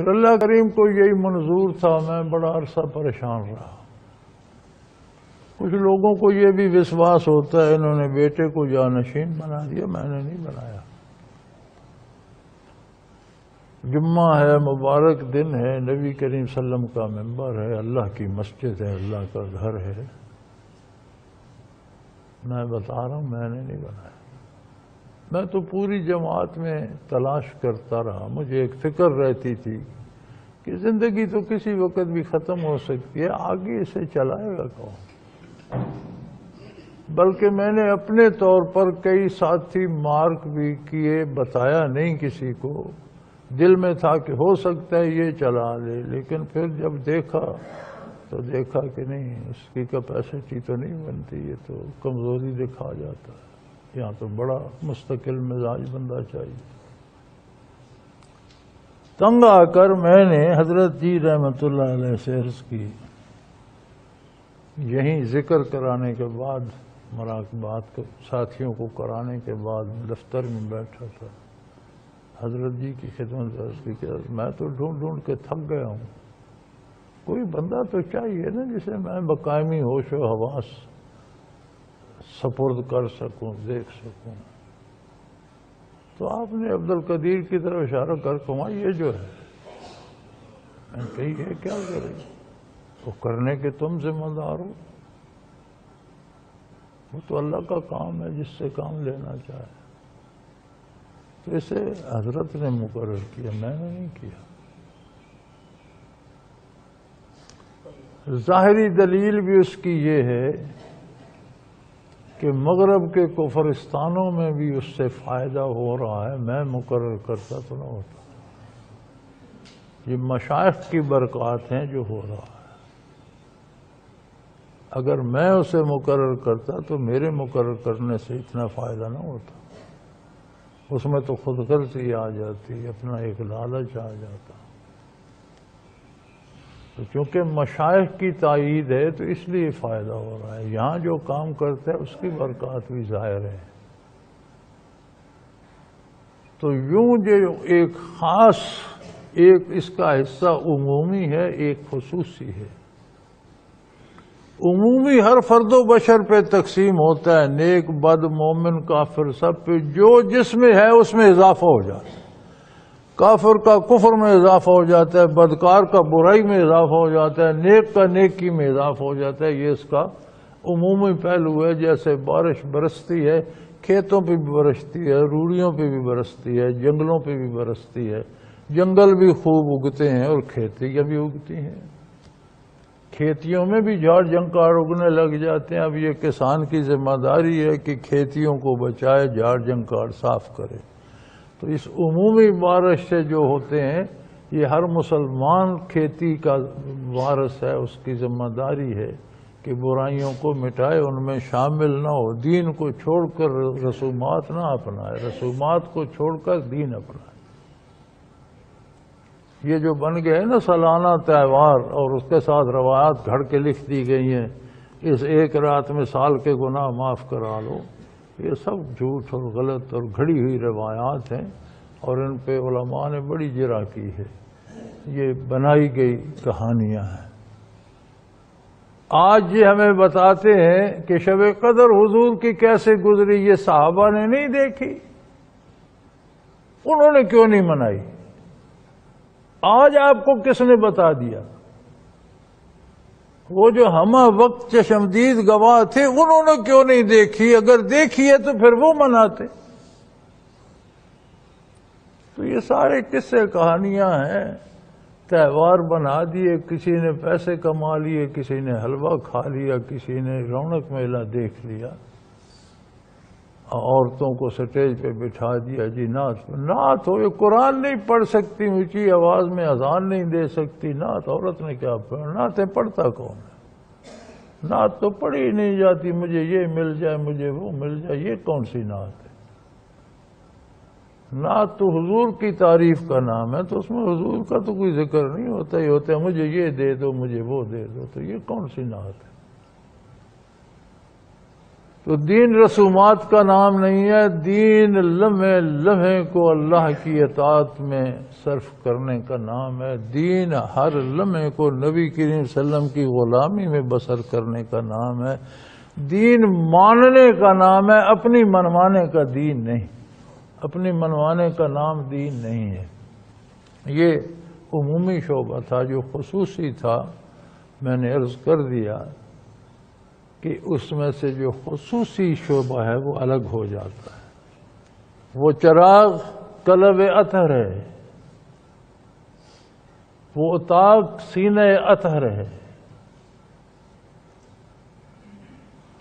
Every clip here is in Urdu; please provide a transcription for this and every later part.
پھر اللہ کریم کو یہی منظور تھا، میں بڑا عرصہ پریشان رہا۔ کچھ لوگوں کو یہ بھی وشواس ہوتا ہے انہوں نے بیٹے کو جانشین بنا دیا، میں نے نہیں بنایا۔ جمعہ ہے، مبارک دن ہے، نبی کریم صلی اللہ علیہ وسلم کا منبر ہے، اللہ کی مسجد ہے، اللہ کا گھر ہے، میں بتا رہا ہوں میں نے نہیں بنایا۔ میں تو پوری جماعت میں تلاش کرتا رہا، مجھے ایک فکر رہتی تھی کہ زندگی تو کسی وقت بھی ختم ہو سکتی ہے، آگے اسے چلائے گا کون؟ بلکہ میں نے اپنے طور پر کئی ساتھی مارک بھی کیے، بتایا نہیں کسی کو، دل میں تھا کہ ہو سکتا ہے یہ چلا لے، لیکن پھر جب دیکھا تو دیکھا کہ نہیں، اس کی کیپیسٹی تو نہیں بنتی، یہ تو کمزوری دکھا جاتا ہے، یہاں تو بڑا مستقل مزاج بندہ چاہیے۔ تنگ آ کر میں نے حضرت جی رحمت اللہ علیہ سے عرض کی، یہیں ذکر کرانے کے بعد، مراقبات کو ساتھیوں کو کرانے کے بعد دفتر میں بیٹھا تھا، حضرت جی کی خدمت عرض کی کہ میں تو ڈھونڈ ڈھونڈ کے تھک گیا ہوں، کوئی بندہ تو چاہیے نا جسے میں بقائمی ہوش و حواس سپرد کر سکوں، دیکھ سکوں۔ تو آپ نے عبدالقدیر کی طرف اشارہ کر کہا یہ جو ہے، میں نے کہی یہ کیا کرے، وہ کرنے کے تم ذمہ دار ہو، وہ تو اللہ کا کام ہے جس سے کام لینا چاہے۔ تو اسے حضرت نے مقرر کیا، میں نے نہیں کیا۔ ظاہری دلیل بھی اس کی یہ ہے کہ مغرب کے کفرستانوں میں بھی اس سے فائدہ ہو رہا ہے، میں مقرر کرتا تو نہ ہوتا۔ یہ مشائخ کی برکات ہیں جو ہو رہا ہے، اگر میں اسے مقرر کرتا تو میرے مقرر کرنے سے اتنا فائدہ نہ ہوتا، اس میں تو خود غرضی آ جاتی، اپنا ایک لالچ آ جاتا۔ تو چونکہ مشائخ کی تائید ہے تو اس لیے فائدہ ہو رہا ہے، یہاں جو کام کرتا ہے اس کی برکات بھی ظاہر ہے۔ تو یوں جو ایک خاص، ایک اس کا حصہ عمومی ہے، ایک خصوصی ہے۔ عمومی ہر فرد و بشر پہ تقسیم ہوتا ہے، نیک بد مومن کافر سب پہ، جو جس میں ہے اس میں اضافہ ہو جاتا ہے۔ کافر کا کفر میں اضافہ ہو جاتا ہے، بدکار کا برائی میں اضافہ ہو جاتا ہے، نیک کا نیکی میں اضافہ ہو جاتا ہے۔ یہ اس کا عمومی پہلو ہے۔ جیسے بارش برستی ہے، کھیتوں پہ بھی برستی ہے، روڑیوں پہ بھی برستی ہے، جنگلوں پہ بھی برستی ہے، جنگل بھی خوب اگتے ہیں اور کھیتیاں بھی اگتی ہیں، کھیتیوں میں بھی جھاڑ جھنکار اگنے لگ جاتے ہیں۔ اب یہ کسان کی ذمہ داری ہے کہ کھیتیوں کو بچائے، جھاڑ جھنکار صاف کرے۔ تو اس عمومی بارش سے جو ہوتے ہیں، یہ ہر مسلمان کھیتی کا وارث ہے، اس کی ذمہ داری ہے کہ برائیوں کو مٹائے، ان میں شامل نہ ہو، دین کو چھوڑ کر رسومات نہ اپنائے، رسومات کو چھوڑ کر دین اپنائے۔ یہ جو بن گئے نا سالانہ تہوار، اور اس کے ساتھ روایات گھڑ کے لکھ دی گئی ہیں، اس ایک رات میں سال کے گناہ معاف کرا لو، یہ سب جھوٹ اور غلط اور گھڑی ہوئی روایات ہیں، اور ان پہ علماء نے بڑی جرح کی ہے، یہ بنائی گئی کہانیاں ہیں۔ آج یہ ہمیں بتاتے ہیں کہ شب قدر حضور کی کیسے گزری، یہ صحابہ نے نہیں دیکھی، انہوں نے کیوں نہیں منائی؟ آج آپ کو کس نے بتا دیا؟ وہ جو ہمہ وقت چشمدید گواہ تھے، انہوں نے کیوں نہیں دیکھی؟ اگر دیکھی ہے تو پھر وہ مناتے۔ تو یہ سارے قصے کہانیاں ہیں، تہوار بنا دیے، کسی نے پیسے کما لیے، کسی نے حلوہ کھا لیا، کسی نے رونق میلہ دیکھ لیا، عورتوں کو سٹیج پہ بٹھا دیا، جی نعت ہو، یہ قرآن نہیں پڑھ سکتی، اونچی آواز میں اذان نہیں دے سکتی، نعت عورت نے کیا پڑھا؟ نعتیں پڑھتا کون ہے؟ نعت تو پڑھی ہی نہیں جاتی، مجھے یہ مل جائے، مجھے وہ مل جائے، یہ کون سی نعت ہے؟ نعت تو حضور کی تعریف کا نام ہے، تو اس میں حضور کا تو کوئی ذکر نہیں ہوتا، ہی ہوتا ہے مجھے یہ دے دو، مجھے وہ دے دو، تو یہ کون سی نعت ہے؟ تو تو دین رسومات کا نام نہیں ہے، دین لمحے لمحے کو اللہ کی اطاعت میں صرف کرنے کا نام ہے، دین ہر لمحے کو نبی کریم صلی اللہ علیہ وسلم کی غلامی میں بسر کرنے کا نام ہے، دین ماننے کا نام ہے، اپنی منوانے کا دین نہیں، اپنی منوانے کا نام دین نہیں ہے۔ یہ عمومی شعبہ تھا، جو خصوصی تھا میں نے عرض کر دیا کہ اس میں سے جو خصوصی شعبہ ہے وہ الگ ہو جاتا ہے۔ وہ چراغ قلب اطہر ہے، وہ اتاق سینہ اطہر ہے،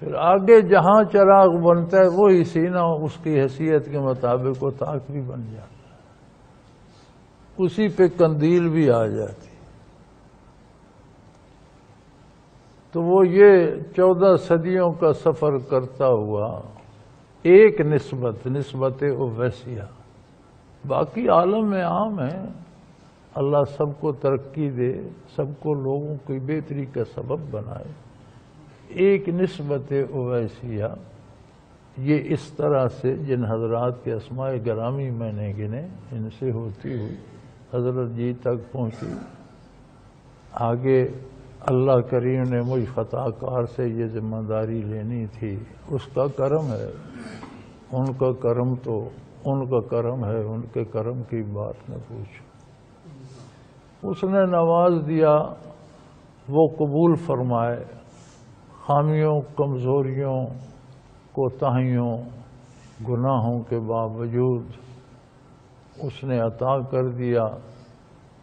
پھر آگے جہاں چراغ بنتا ہے وہی سینہ اس کی حیثیت کے مطابق اتاق بھی بن جاتا ہے، اسی پہ قندیل بھی آ جاتی۔ تو وہ یہ 14 صدیوں کا سفر کرتا ہوا ایک نسبت اویسیہ، باقی عالم میں عام ہے، اللہ سب کو ترقی دے، سب کو لوگوں کی بہتری کا سبب بنائے۔ ایک نسبت اویسیہ یہ اس طرح سے جن حضرات کے اسماء گرامی میں نے گنے، ان سے ہوتی ہوئی حضرت جی تک پہنچی۔ آگے اللہ کریم نے مجھ خطا کار سے یہ ذمہ داری لینی تھی، اس کا کرم ہے، ان کا کرم تو ان کا کرم ہے، ان کے کرم کی بات نہ پوچھو۔ اس نے نواز دیا، وہ قبول فرمائے، خامیوں، کمزوریوں، کوتاہیوں، گناہوں کے باوجود اس نے عطا کر دیا۔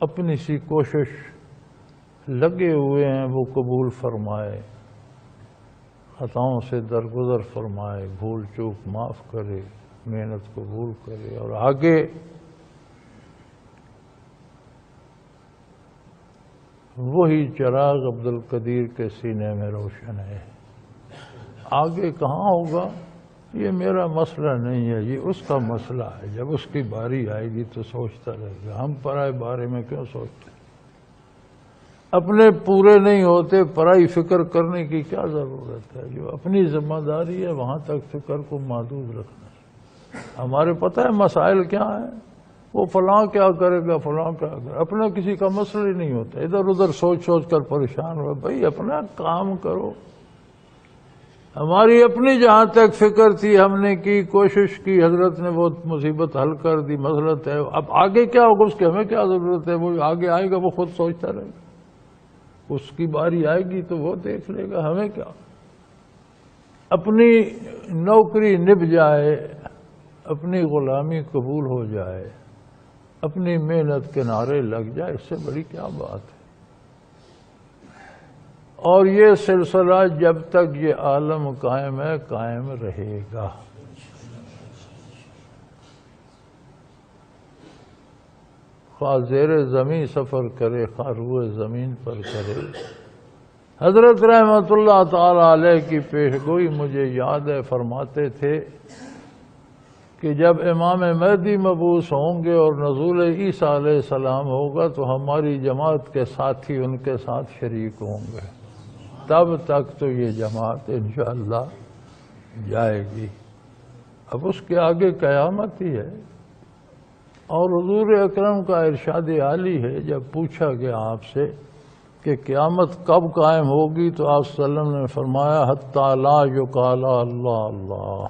اپنی سی کوشش لگے ہوئے ہیں، وہ قبول فرمائے، خطاؤں سے درگزر فرمائے، بھول چوک معاف کرے، محنت قبول کرے، اور آگے وہی چراغ عبد القدیر کے سینے میں روشن ہے۔ آگے کہاں ہوگا یہ میرا مسئلہ نہیں ہے، یہ اس کا مسئلہ ہے، جب اس کی باری آئے گی تو سوچتا رہے گا۔ ہم پرائے بارے میں کیوں سوچتے؟ اپنے پورے نہیں ہوتے، پرائی فکر کرنے کی کیا ضرورت ہے؟ جو اپنی ذمہ داری ہے وہاں تک فکر کو محدود رکھنا ہے۔ ہمارے پتہ ہے مسائل کیا ہیں، وہ فلاں کیا کرے گا، فلاں کیا کرے، اپنا کسی کا مسئلہ ہی نہیں ہوتا، ادھر ادھر سوچ سوچ کر پریشان ہو۔ بھائی اپنا کام کرو۔ ہماری اپنی جہاں تک فکر تھی ہم نے کی، کوشش کی، حضرت نے وہ مصیبت حل کر دی، مسئلہ ہے۔ اب آگے کیا ہوگا اس کی ہمیں کیا ضرورت ہے؟ وہ آگے آئے گا، وہ خود سوچتا رہے گا، اس کی باری آئے گی تو وہ دیکھ لے گا، ہمیں کیا۔ اپنی نوکری نبھ جائے، اپنی غلامی قبول ہو جائے، اپنی محنت کے نعرے لگ جائے، اس سے بڑی کیا بات ہے۔ اور یہ سلسلہ جب تک یہ عالم قائم ہے قائم رہے گا۔ خواہ زیر زمین سفر کرے، خواہ روئے زمین پر کرے۔ حضرت رحمت اللہ تعالی علیہ کی پیشگوئی مجھے یاد ہے، فرماتے تھے کہ جب امام مہدی مبعوث ہوں گے اور نزول عیسیٰ علیہ السلام ہوگا تو ہماری جماعت کے ساتھی ان کے ساتھ شریک ہوں گے، تب تک تو یہ جماعت انشاءاللہ جائے گی۔ اب اس کے آگے قیامت ہی ہے۔ اور حضور اکرم کا ارشاد عالی ہے، جب پوچھا گیا آپ سے کہ قیامت کب قائم ہوگی تو آپ صلی اللہ علیہ وسلم نے فرمایا حتی لا یقال اللہ اللہ،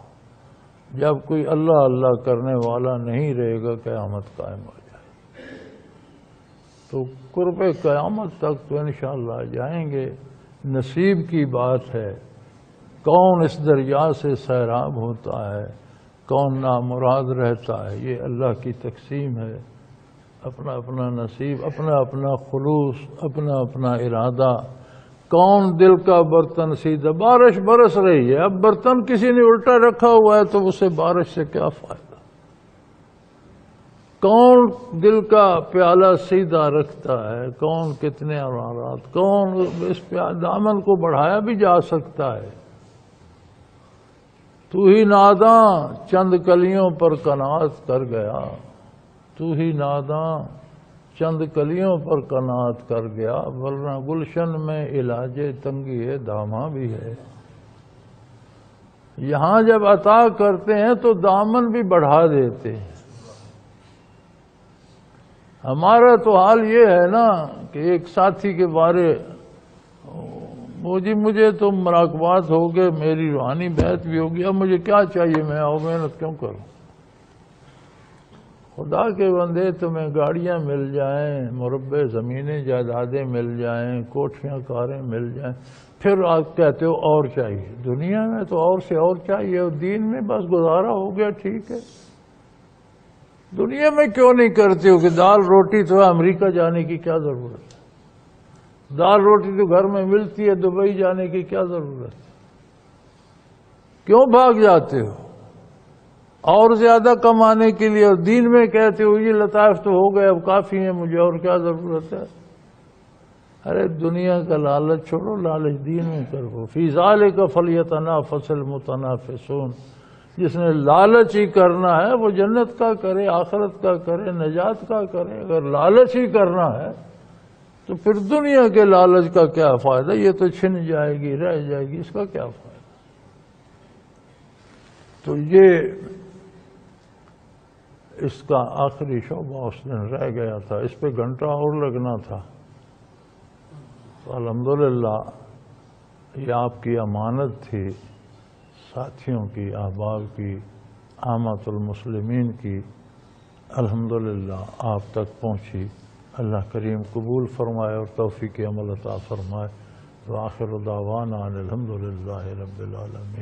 جب کوئی اللہ اللہ کرنے والا نہیں رہے گا قیامت قائم ہو جائے۔ تو قرب قیامت تک تو انشاءاللہ جائیں گے، نصیب کی بات ہے۔ کون اس دریا سے سیراب ہوتا ہے، کون نامراد رہتا ہے، یہ اللہ کی تقسیم ہے۔ اپنا اپنا نصیب، اپنا اپنا خلوص، اپنا اپنا ارادہ۔ کون دل کا برتن سیدھا، بارش برس رہی ہے، اب برتن کسی نے الٹا رکھا ہوا ہے تو اسے بارش سے کیا فائدہ؟ کون دل کا پیالہ سیدھا رکھتا ہے، کون کتنے امارات، کون اس دامن کو بڑھایا بھی جا سکتا ہے۔ تو ہی ناداں چند کلیوں پر قناعت کر گیا، تو ہی ناداں چند کلیوں پر قناعت کر گیا، ورنہ گلشن میں علاج تنگی داماں بھی ہے۔ یہاں جب عطا کرتے ہیں تو دامن بھی بڑھا دیتے ہیں۔ ہمارا تو حال یہ ہے نا کہ ایک ساتھی کے بارے وہ جی مجھے تو مراقبات ہو گئے، میری روحانی بیعت بھی ہوگی، اب مجھے کیا چاہیے، میں محنت کیوں کروں؟ خدا کے بندے تمہیں گاڑیاں مل جائیں، مربع زمینیں جائیدادیں مل جائیں، کوٹھیاں کاریں مل جائیں، پھر آپ کہتے ہو اور چاہیے۔ دنیا میں تو اور سے اور چاہیے، اور دین میں بس گزارا ہو گیا، ٹھیک ہے۔ دنیا میں کیوں نہیں کرتے ہو کہ دال روٹی تو امریکہ جانے کی کیا ضرورت ہے؟ دال روٹی تو گھر میں ملتی ہے، دبئی جانے کی کیا ضرورت ہے؟ کیوں بھاگ جاتے ہو اور زیادہ کمانے کے لیے؟ اور دین میں کہتے ہو یہ لطائف تو ہو گئے، اب کافی ہیں، مجھے اور کیا ضرورت ہے؟ ارے دنیا کا لالچ چھوڑو، لالچ دین میں کرو۔ فی ذالک فلیتنافس المتنافسون۔ جس نے لالچ ہی کرنا ہے وہ جنت کا کرے، آخرت کا کرے، نجات کا کرے۔ اگر لالچ ہی کرنا ہے تو پھر دنیا کے لالچ کا کیا فائدہ؟ یہ تو چھن جائے گی، رہ جائے گی، اس کا کیا فائدہ؟ تو یہ اس کا آخری شعبہ اس دن رہ گیا تھا، اس پہ گھنٹہ اور لگنا تھا۔ تو الحمدللہ یہ آپ کی امانت تھی، ساتھیوں کی، احباب کی، عامۃ المسلمین کی، الحمدللہ آپ تک پہنچی۔ اللہ کریم قبول فرمائے اور توفیق عمل عطا فرمائے۔ وآخر دعوانا ان الحمدللہ رب العالمین۔